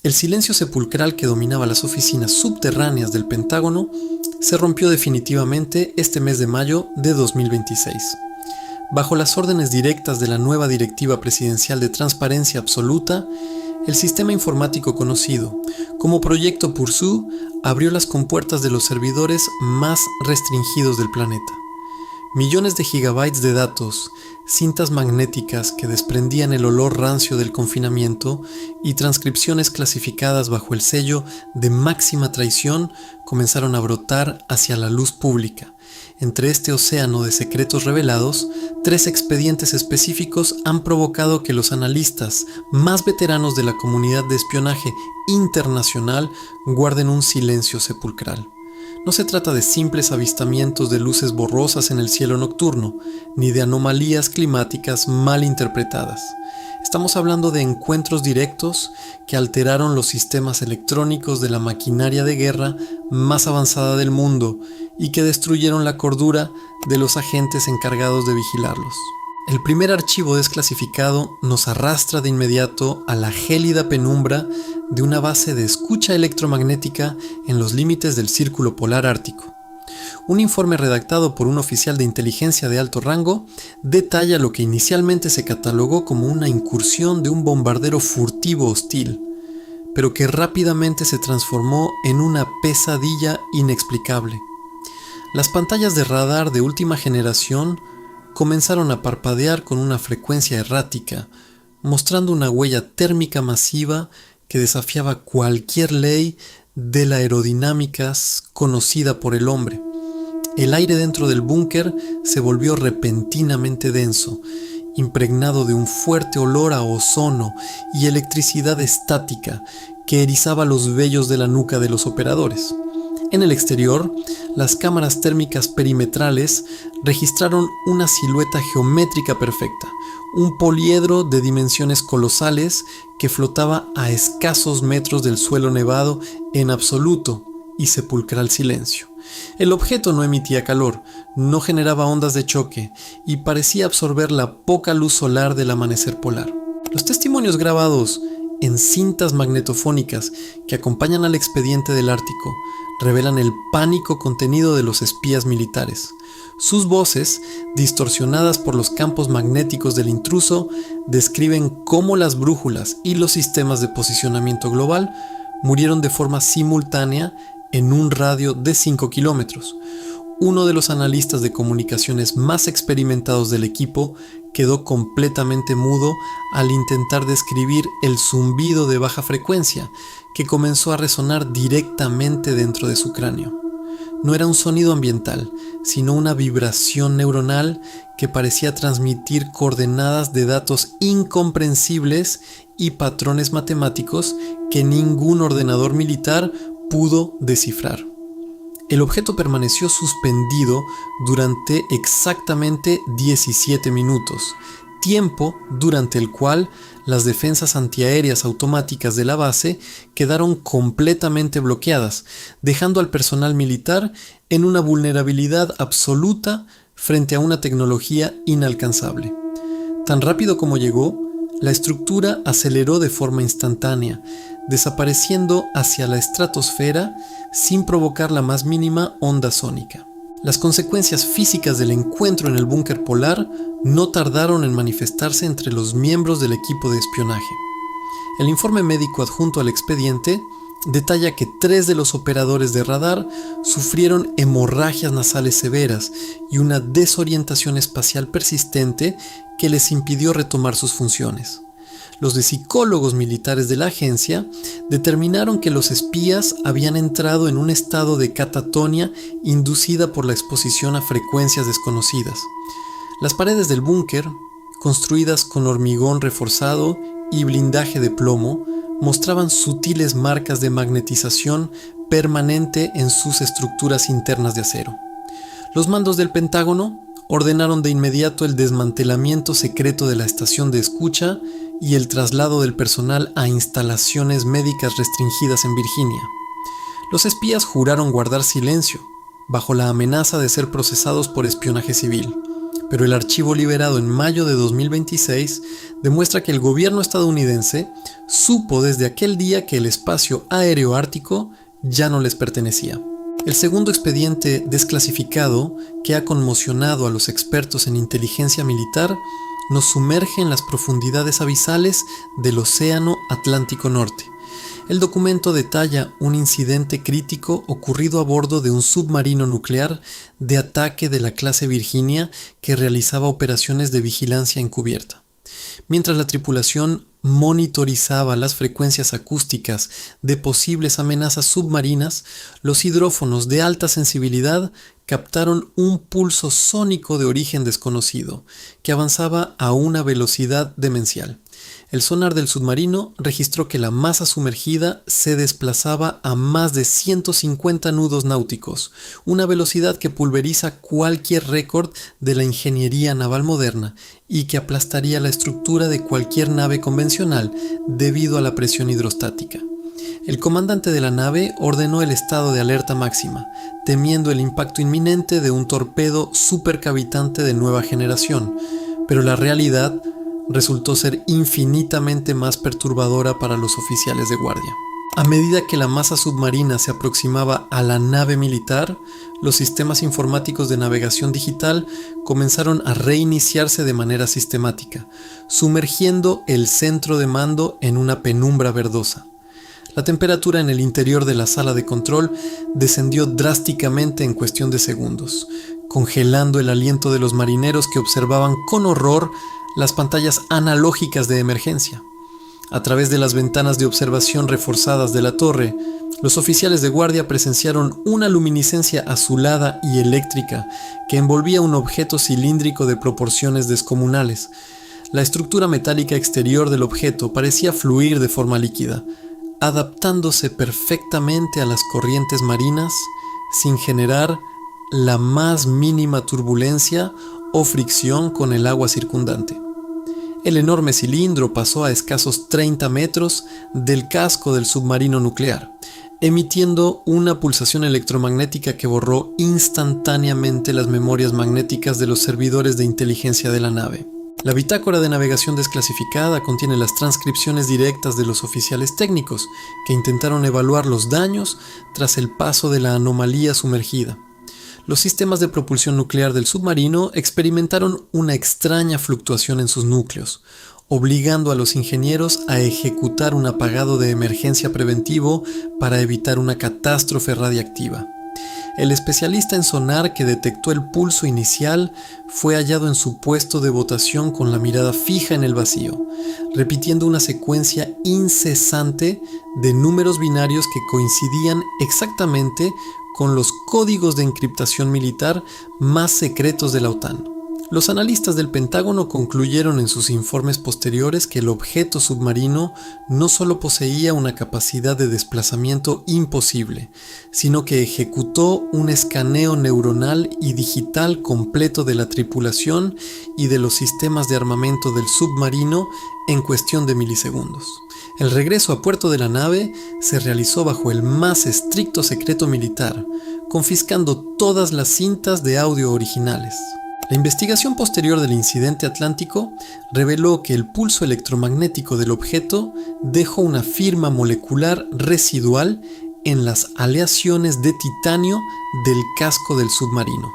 El silencio sepulcral que dominaba las oficinas subterráneas del Pentágono se rompió definitivamente este mes de mayo de 2026. Bajo las órdenes directas de la nueva Directiva Presidencial de Transparencia Absoluta, el sistema informático conocido como Proyecto Pursu abrió las compuertas de los servidores más restringidos del planeta. Millones de gigabytes de datos, cintas magnéticas que desprendían el olor rancio del confinamiento y transcripciones clasificadas bajo el sello de máxima traición comenzaron a brotar hacia la luz pública. Entre este océano de secretos revelados, 3 expedientes específicos han provocado que los analistas más veteranos de la comunidad de espionaje internacional guarden un silencio sepulcral. No se trata de simples avistamientos de luces borrosas en el cielo nocturno, ni de anomalías climáticas mal interpretadas. Estamos hablando de encuentros directos que alteraron los sistemas electrónicos de la maquinaria de guerra más avanzada del mundo y que destruyeron la cordura de los agentes encargados de vigilarlos. El primer archivo desclasificado nos arrastra de inmediato a la gélida penumbra de una base de escucha electromagnética en los límites del Círculo Polar Ártico. Un informe redactado por un oficial de inteligencia de alto rango detalla lo que inicialmente se catalogó como una incursión de un bombardero furtivo hostil, pero que rápidamente se transformó en una pesadilla inexplicable. Las pantallas de radar de última generación comenzaron a parpadear con una frecuencia errática, mostrando una huella térmica masiva que desafiaba cualquier ley de la aerodinámica conocida por el hombre. El aire dentro del búnker se volvió repentinamente denso, impregnado de un fuerte olor a ozono y electricidad estática que erizaba los vellos de la nuca de los operadores. En el exterior, las cámaras térmicas perimetrales registraron una silueta geométrica perfecta, un poliedro de dimensiones colosales que flotaba a escasos metros del suelo nevado en absoluto y sepulcral silencio. El objeto no emitía calor, no generaba ondas de choque y parecía absorber la poca luz solar del amanecer polar. Los testimonios grabados en cintas magnetofónicas que acompañan al expediente del Ártico revelan el pánico contenido de los espías militares. Sus voces, distorsionadas por los campos magnéticos del intruso, describen cómo las brújulas y los sistemas de posicionamiento global murieron de forma simultánea en un radio de 5 kilómetros. Uno de los analistas de comunicaciones más experimentados del equipo quedó completamente mudo al intentar describir el zumbido de baja frecuencia que comenzó a resonar directamente dentro de su cráneo. No era un sonido ambiental, sino una vibración neuronal que parecía transmitir coordenadas de datos incomprensibles y patrones matemáticos que ningún ordenador militar pudo descifrar. El objeto permaneció suspendido durante exactamente 17 minutos, tiempo durante el cual las defensas antiaéreas automáticas de la base quedaron completamente bloqueadas, dejando al personal militar en una vulnerabilidad absoluta frente a una tecnología inalcanzable. Tan rápido como llegó, la estructura aceleró de forma instantánea, desapareciendo hacia la estratosfera sin provocar la más mínima onda sónica. Las consecuencias físicas del encuentro en el búnker polar no tardaron en manifestarse entre los miembros del equipo de espionaje. El informe médico adjunto al expediente detalla que 3 de los operadores de radar sufrieron hemorragias nasales severas y una desorientación espacial persistente que les impidió retomar sus funciones. Los de psicólogos militares de la agencia determinaron que los espías habían entrado en un estado de catatonia inducida por la exposición a frecuencias desconocidas. Las paredes del búnker, construidas con hormigón reforzado y blindaje de plomo, mostraban sutiles marcas de magnetización permanente en sus estructuras internas de acero. Los mandos del Pentágono ordenaron de inmediato el desmantelamiento secreto de la estación de escucha y el traslado del personal a instalaciones médicas restringidas en Virginia. Los espías juraron guardar silencio, bajo la amenaza de ser procesados por espionaje civil, pero el archivo liberado en mayo de 2026 demuestra que el gobierno estadounidense supo desde aquel día que el espacio aéreo ártico ya no les pertenecía. El segundo expediente desclasificado, que ha conmocionado a los expertos en inteligencia militar, nos sumerge en las profundidades abisales del Océano Atlántico Norte. El documento detalla un incidente crítico ocurrido a bordo de un submarino nuclear de ataque de la clase Virginia que realizaba operaciones de vigilancia encubierta. Mientras la tripulación monitorizaba las frecuencias acústicas de posibles amenazas submarinas, los hidrófonos de alta sensibilidad captaron un pulso sónico de origen desconocido, que avanzaba a una velocidad demencial. El sonar del submarino registró que la masa sumergida se desplazaba a más de 150 nudos náuticos, una velocidad que pulveriza cualquier récord de la ingeniería naval moderna y que aplastaría la estructura de cualquier nave convencional debido a la presión hidrostática. El comandante de la nave ordenó el estado de alerta máxima, temiendo el impacto inminente de un torpedo supercavitante de nueva generación, pero la realidad resultó ser infinitamente más perturbadora para los oficiales de guardia. A medida que la masa submarina se aproximaba a la nave militar, los sistemas informáticos de navegación digital comenzaron a reiniciarse de manera sistemática, sumergiendo el centro de mando en una penumbra verdosa. La temperatura en el interior de la sala de control descendió drásticamente en cuestión de segundos, congelando el aliento de los marineros que observaban con horror las pantallas analógicas de emergencia. A través de las ventanas de observación reforzadas de la torre, los oficiales de guardia presenciaron una luminiscencia azulada y eléctrica que envolvía un objeto cilíndrico de proporciones descomunales. La estructura metálica exterior del objeto parecía fluir de forma líquida, adaptándose perfectamente a las corrientes marinas sin generar la más mínima turbulencia o fricción con el agua circundante. El enorme cilindro pasó a escasos 30 metros del casco del submarino nuclear, emitiendo una pulsación electromagnética que borró instantáneamente las memorias magnéticas de los servidores de inteligencia de la nave. La bitácora de navegación desclasificada contiene las transcripciones directas de los oficiales técnicos que intentaron evaluar los daños tras el paso de la anomalía sumergida. Los sistemas de propulsión nuclear del submarino experimentaron una extraña fluctuación en sus núcleos, obligando a los ingenieros a ejecutar un apagado de emergencia preventivo para evitar una catástrofe radiactiva. El especialista en sonar que detectó el pulso inicial fue hallado en su puesto de votación con la mirada fija en el vacío, repitiendo una secuencia incesante de números binarios que coincidían exactamente con los códigos de encriptación militar más secretos de la OTAN. Los analistas del Pentágono concluyeron en sus informes posteriores que el objeto submarino no solo poseía una capacidad de desplazamiento imposible, sino que ejecutó un escaneo neuronal y digital completo de la tripulación y de los sistemas de armamento del submarino en cuestión de milisegundos. El regreso a puerto de la nave se realizó bajo el más estricto secreto militar, confiscando todas las cintas de audio originales. La investigación posterior del incidente atlántico reveló que el pulso electromagnético del objeto dejó una firma molecular residual en las aleaciones de titanio del casco del submarino.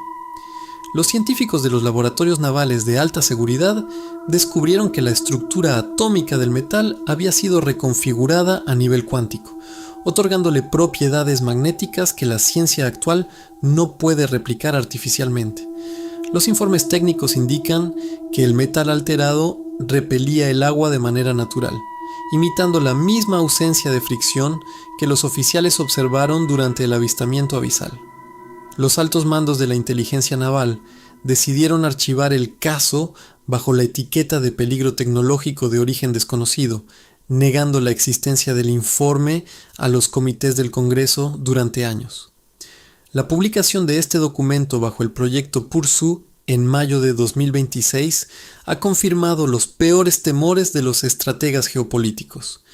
Los científicos de los laboratorios navales de alta seguridad descubrieron que la estructura atómica del metal había sido reconfigurada a nivel cuántico, otorgándole propiedades magnéticas que la ciencia actual no puede replicar artificialmente. Los informes técnicos indican que el metal alterado repelía el agua de manera natural, imitando la misma ausencia de fricción que los oficiales observaron durante el avistamiento abisal. Los altos mandos de la inteligencia naval decidieron archivar el caso bajo la etiqueta de peligro tecnológico de origen desconocido, negando la existencia del informe a los comités del Congreso durante años. La publicación de este documento bajo el proyecto Pursuit en mayo de 2026 ha confirmado los peores temores de los estrategas geopolíticos.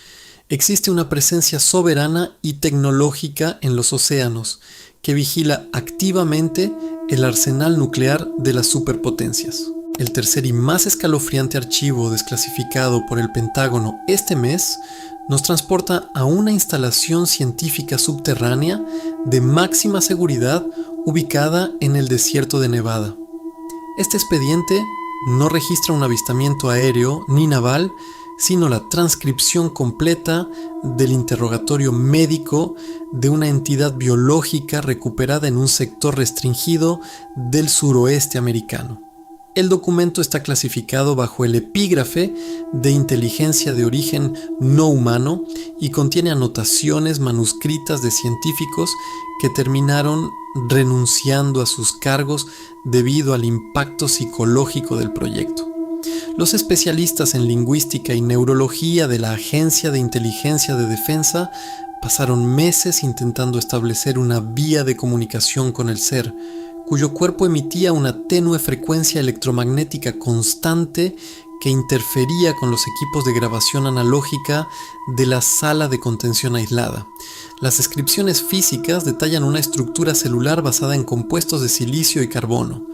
Existe una presencia soberana y tecnológica en los océanos que vigila activamente el arsenal nuclear de las superpotencias. El tercer y más escalofriante archivo desclasificado por el Pentágono este mes nos transporta a una instalación científica subterránea de máxima seguridad ubicada en el desierto de Nevada. Este expediente no registra un avistamiento aéreo ni naval, sino la transcripción completa del interrogatorio médico de una entidad biológica recuperada en un sector restringido del suroeste americano. El documento está clasificado bajo el epígrafe de inteligencia de origen no humano y contiene anotaciones manuscritas de científicos que terminaron renunciando a sus cargos debido al impacto psicológico del proyecto. Los especialistas en lingüística y neurología de la Agencia de Inteligencia de Defensa pasaron meses intentando establecer una vía de comunicación con el ser, cuyo cuerpo emitía una tenue frecuencia electromagnética constante que interfería con los equipos de grabación analógica de la sala de contención aislada. Las descripciones físicas detallan una estructura celular basada en compuestos de silicio y carbono,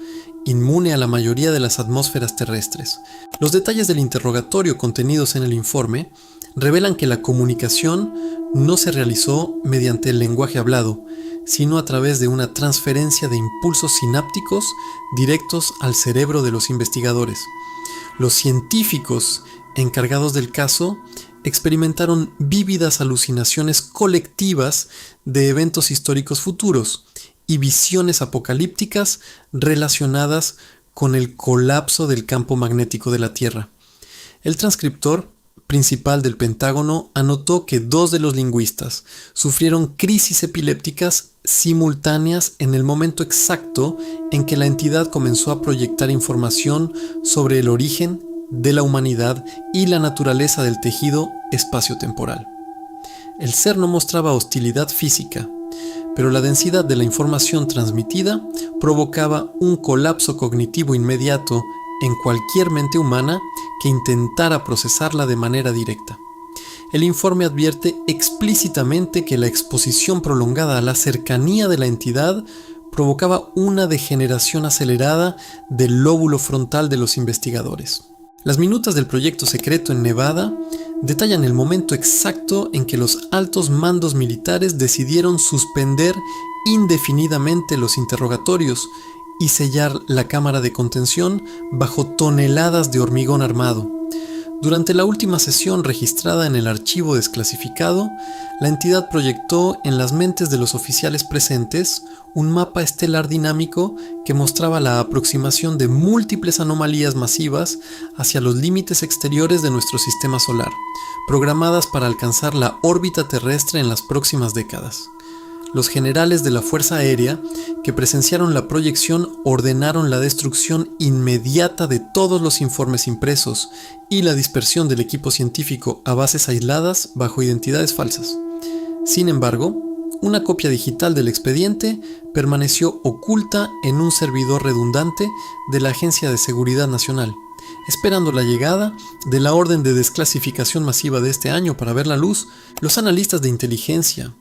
inmune a la mayoría de las atmósferas terrestres. Los detalles del interrogatorio contenidos en el informe revelan que la comunicación no se realizó mediante el lenguaje hablado, sino a través de una transferencia de impulsos sinápticos directos al cerebro de los investigadores. Los científicos encargados del caso experimentaron vívidas alucinaciones colectivas de eventos históricos futuros y visiones apocalípticas relacionadas con el colapso del campo magnético de la Tierra. El transcriptor principal del Pentágono anotó que 2 de los lingüistas sufrieron crisis epilépticas simultáneas en el momento exacto en que la entidad comenzó a proyectar información sobre el origen de la humanidad y la naturaleza del tejido espaciotemporal. El ser no mostraba hostilidad física, pero la densidad de la información transmitida provocaba un colapso cognitivo inmediato en cualquier mente humana que intentara procesarla de manera directa. El informe advierte explícitamente que la exposición prolongada a la cercanía de la entidad provocaba una degeneración acelerada del lóbulo frontal de los investigadores. Las minutas del proyecto secreto en Nevada detallan el momento exacto en que los altos mandos militares decidieron suspender indefinidamente los interrogatorios y sellar la cámara de contención bajo toneladas de hormigón armado. Durante la última sesión registrada en el archivo desclasificado, la entidad proyectó en las mentes de los oficiales presentes un mapa estelar dinámico que mostraba la aproximación de múltiples anomalías masivas hacia los límites exteriores de nuestro sistema solar, programadas para alcanzar la órbita terrestre en las próximas décadas. Los generales de la Fuerza Aérea que presenciaron la proyección ordenaron la destrucción inmediata de todos los informes impresos y la dispersión del equipo científico a bases aisladas bajo identidades falsas. Sin embargo, una copia digital del expediente permaneció oculta en un servidor redundante de la Agencia de Seguridad Nacional, esperando la llegada de la orden de desclasificación masiva de este año para ver la luz. Los analistas de inteligencia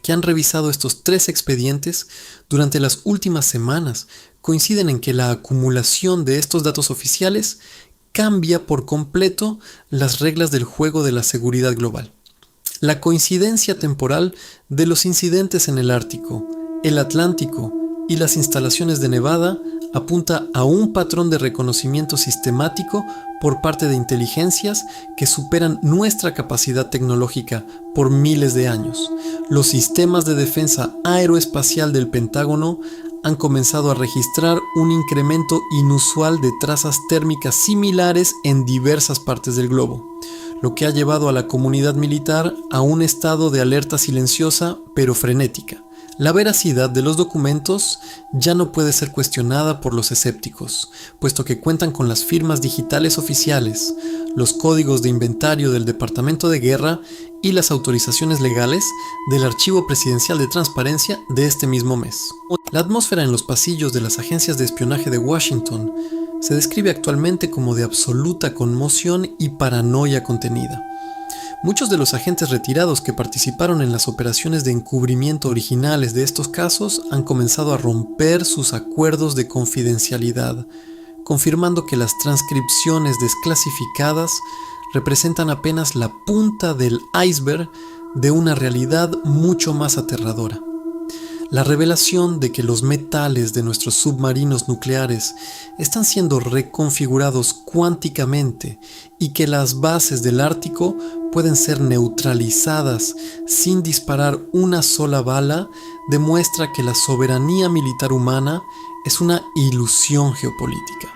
que han revisado estos 3 expedientes durante las últimas semanas coinciden en que la acumulación de estos datos oficiales cambia por completo las reglas del juego de la seguridad global. La coincidencia temporal de los incidentes en el Ártico, el Atlántico y las instalaciones de Nevada apunta a un patrón de reconocimiento sistemático por parte de inteligencias que superan nuestra capacidad tecnológica por miles de años. Los sistemas de defensa aeroespacial del Pentágono han comenzado a registrar un incremento inusual de trazas térmicas similares en diversas partes del globo, lo que ha llevado a la comunidad militar a un estado de alerta silenciosa pero frenética. La veracidad de los documentos ya no puede ser cuestionada por los escépticos, puesto que cuentan con las firmas digitales oficiales, los códigos de inventario del Departamento de Guerra y las autorizaciones legales del Archivo Presidencial de Transparencia de este mismo mes. La atmósfera en los pasillos de las agencias de espionaje de Washington se describe actualmente como de absoluta conmoción y paranoia contenida. Muchos de los agentes retirados que participaron en las operaciones de encubrimiento originales de estos casos han comenzado a romper sus acuerdos de confidencialidad, confirmando que las transcripciones desclasificadas representan apenas la punta del iceberg de una realidad mucho más aterradora. La revelación de que los metales de nuestros submarinos nucleares están siendo reconfigurados cuánticamente y que las bases del Ártico pueden ser neutralizadas sin disparar una sola bala demuestra que la soberanía militar humana es una ilusión geopolítica.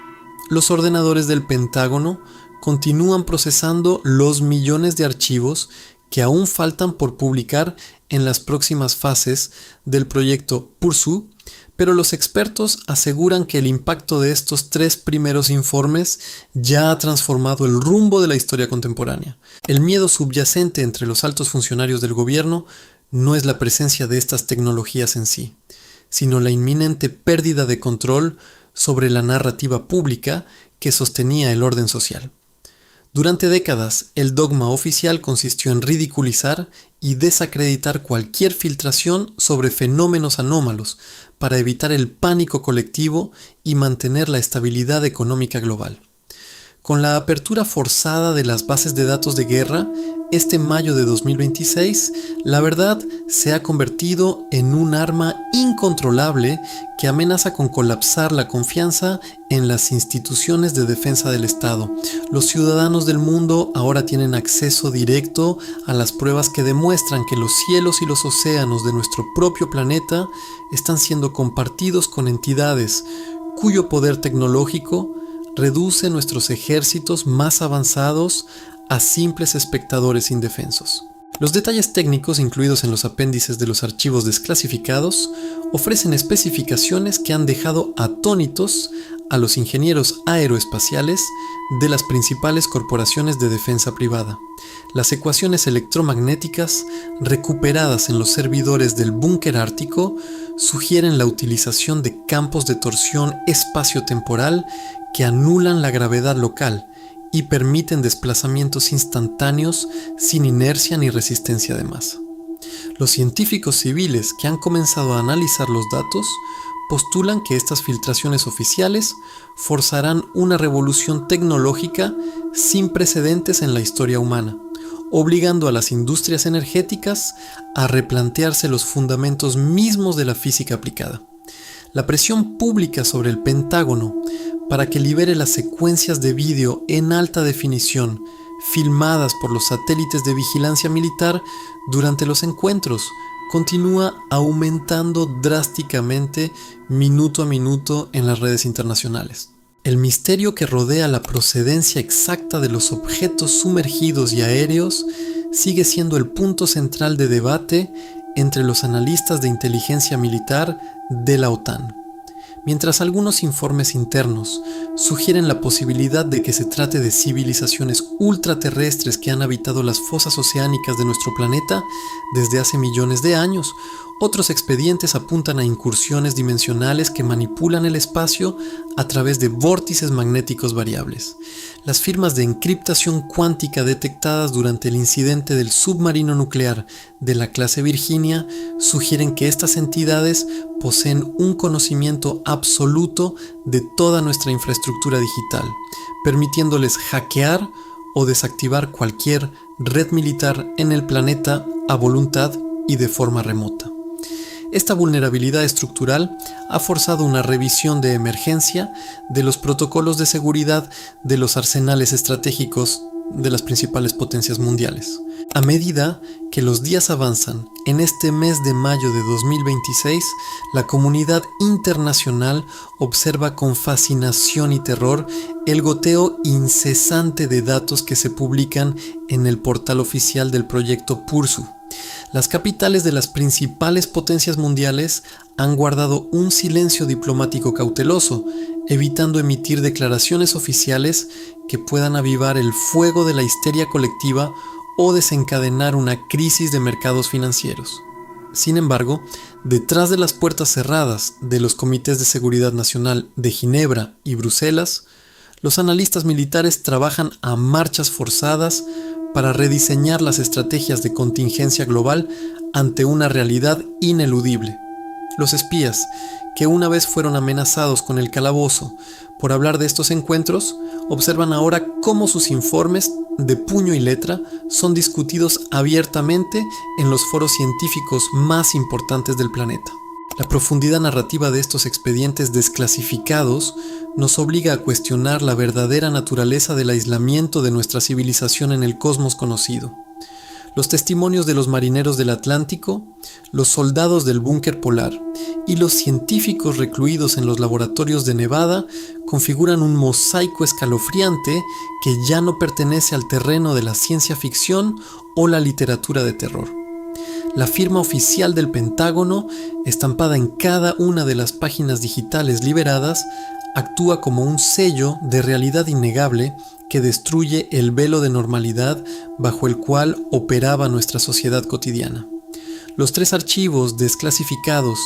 Los ordenadores del Pentágono continúan procesando los millones de archivos que aún faltan por publicar en las próximas fases del proyecto Pursu, pero los expertos aseguran que el impacto de estos 3 primeros informes ya ha transformado el rumbo de la historia contemporánea. El miedo subyacente entre los altos funcionarios del gobierno no es la presencia de estas tecnologías en sí, sino la inminente pérdida de control sobre la narrativa pública que sostenía el orden social. Durante décadas, el dogma oficial consistió en ridiculizar y desacreditar cualquier filtración sobre fenómenos anómalos para evitar el pánico colectivo y mantener la estabilidad económica global. Con la apertura forzada de las bases de datos de guerra, este mayo de 2026, la verdad se ha convertido en un arma incontrolable que amenaza con colapsar la confianza en las instituciones de defensa del Estado. Los ciudadanos del mundo ahora tienen acceso directo a las pruebas que demuestran que los cielos y los océanos de nuestro propio planeta están siendo compartidos con entidades cuyo poder tecnológico reduce nuestros ejércitos más avanzados a simples espectadores indefensos. Los detalles técnicos incluidos en los apéndices de los archivos desclasificados ofrecen especificaciones que han dejado atónitos a los ingenieros aeroespaciales de las principales corporaciones de defensa privada. Las ecuaciones electromagnéticas recuperadas en los servidores del búnker ártico sugieren la utilización de campos de torsión espaciotemporal que anulan la gravedad local y permiten desplazamientos instantáneos sin inercia ni resistencia de masa. Los científicos civiles que han comenzado a analizar los datos postulan que estas filtraciones oficiales forzarán una revolución tecnológica sin precedentes en la historia humana, obligando a las industrias energéticas a replantearse los fundamentos mismos de la física aplicada. La presión pública sobre el Pentágono para que libere las secuencias de vídeo en alta definición filmadas por los satélites de vigilancia militar durante los encuentros continúa aumentando drásticamente minuto a minuto en las redes internacionales. El misterio que rodea la procedencia exacta de los objetos sumergidos y aéreos sigue siendo el punto central de debate entre los analistas de inteligencia militar de la OTAN. Mientras algunos informes internos sugieren la posibilidad de que se trate de civilizaciones ultraterrestres que han habitado las fosas oceánicas de nuestro planeta desde hace millones de años, otros expedientes apuntan a incursiones dimensionales que manipulan el espacio a través de vórtices magnéticos variables. Las firmas de encriptación cuántica detectadas durante el incidente del submarino nuclear de la clase Virginia sugieren que estas entidades poseen un conocimiento absoluto de toda nuestra infraestructura digital, permitiéndoles hackear o desactivar cualquier red militar en el planeta a voluntad y de forma remota. Esta vulnerabilidad estructural ha forzado una revisión de emergencia de los protocolos de seguridad de los arsenales estratégicos de las principales potencias mundiales. A medida que los días avanzan, en este mes de mayo de 2026, la comunidad internacional observa con fascinación y terror el goteo incesante de datos que se publican en el portal oficial del proyecto Pursu. Las capitales de las principales potencias mundiales han guardado un silencio diplomático cauteloso, evitando emitir declaraciones oficiales que puedan avivar el fuego de la histeria colectiva o desencadenar una crisis de mercados financieros. Sin embargo, detrás de las puertas cerradas de los comités de seguridad nacional de Ginebra y Bruselas, los analistas militares trabajan a marchas forzadas para rediseñar las estrategias de contingencia global ante una realidad ineludible. Los espías, que una vez fueron amenazados con el calabozo por hablar de estos encuentros, observan ahora cómo sus informes, de puño y letra, son discutidos abiertamente en los foros científicos más importantes del planeta. La profundidad narrativa de estos expedientes desclasificados nos obliga a cuestionar la verdadera naturaleza del aislamiento de nuestra civilización en el cosmos conocido. Los testimonios de los marineros del Atlántico, los soldados del búnker polar y los científicos recluidos en los laboratorios de Nevada configuran un mosaico escalofriante que ya no pertenece al terreno de la ciencia ficción o la literatura de terror. La firma oficial del Pentágono, estampada en cada una de las páginas digitales liberadas, actúa como un sello de realidad innegable que destruye el velo de normalidad bajo el cual operaba nuestra sociedad cotidiana. Los 3 archivos desclasificados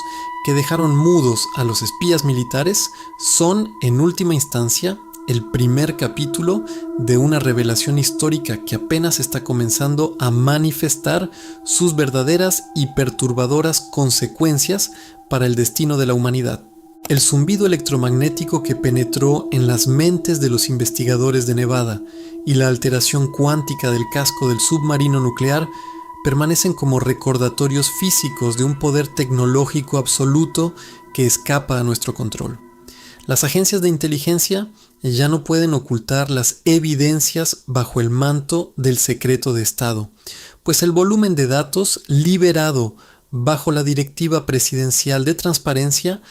que dejaron mudos a los espías militares son, en última instancia, el primer capítulo de una revelación histórica que apenas está comenzando a manifestar sus verdaderas y perturbadoras consecuencias para el destino de la humanidad. El zumbido electromagnético que penetró en las mentes de los investigadores de Nevada y la alteración cuántica del casco del submarino nuclear permanecen como recordatorios físicos de un poder tecnológico absoluto que escapa a nuestro control. Las agencias de inteligencia ya no pueden ocultar las evidencias bajo el manto del secreto de Estado, pues el volumen de datos liberado bajo la Directiva Presidencial de Transparencia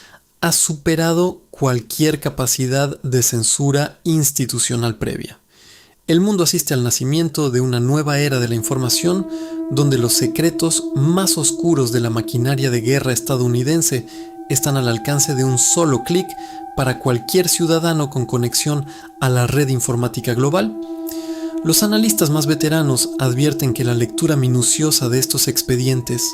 ha superado cualquier capacidad de censura institucional previa. El mundo asiste al nacimiento de una nueva era de la información, donde los secretos más oscuros de la maquinaria de guerra estadounidense están al alcance de un solo clic para cualquier ciudadano con conexión a la red informática global. Los analistas más veteranos advierten que la lectura minuciosa de estos expedientes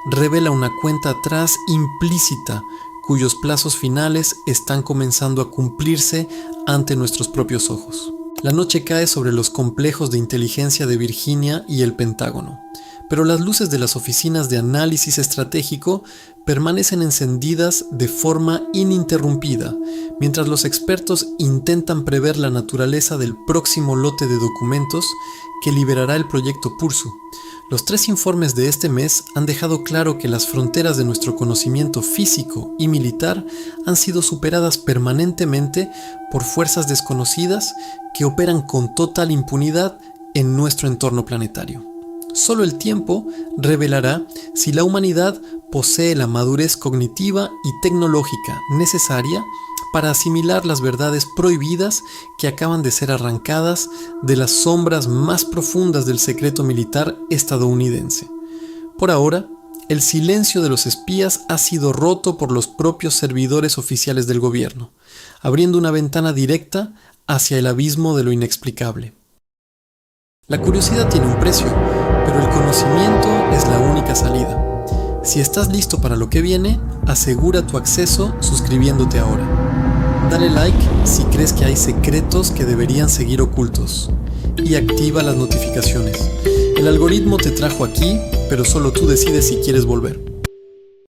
revela una cuenta atrás implícita cuyos plazos finales están comenzando a cumplirse ante nuestros propios ojos. La noche cae sobre los complejos de inteligencia de Virginia y el Pentágono, pero las luces de las oficinas de análisis estratégico permanecen encendidas de forma ininterrumpida, mientras los expertos intentan prever la naturaleza del próximo lote de documentos que liberará el proyecto Pursu. Los 3 informes de este mes han dejado claro que las fronteras de nuestro conocimiento físico y militar han sido superadas permanentemente por fuerzas desconocidas que operan con total impunidad en nuestro entorno planetario. Solo el tiempo revelará si la humanidad posee la madurez cognitiva y tecnológica necesaria para asimilar las verdades prohibidas que acaban de ser arrancadas de las sombras más profundas del secreto militar estadounidense. Por ahora, el silencio de los espías ha sido roto por los propios servidores oficiales del gobierno, abriendo una ventana directa hacia el abismo de lo inexplicable. La curiosidad tiene un precio, pero el conocimiento es la única salida. Si estás listo para lo que viene, asegura tu acceso suscribiéndote ahora. Dale like si crees que hay secretos que deberían seguir ocultos y activa las notificaciones. El algoritmo te trajo aquí, pero solo tú decides si quieres volver.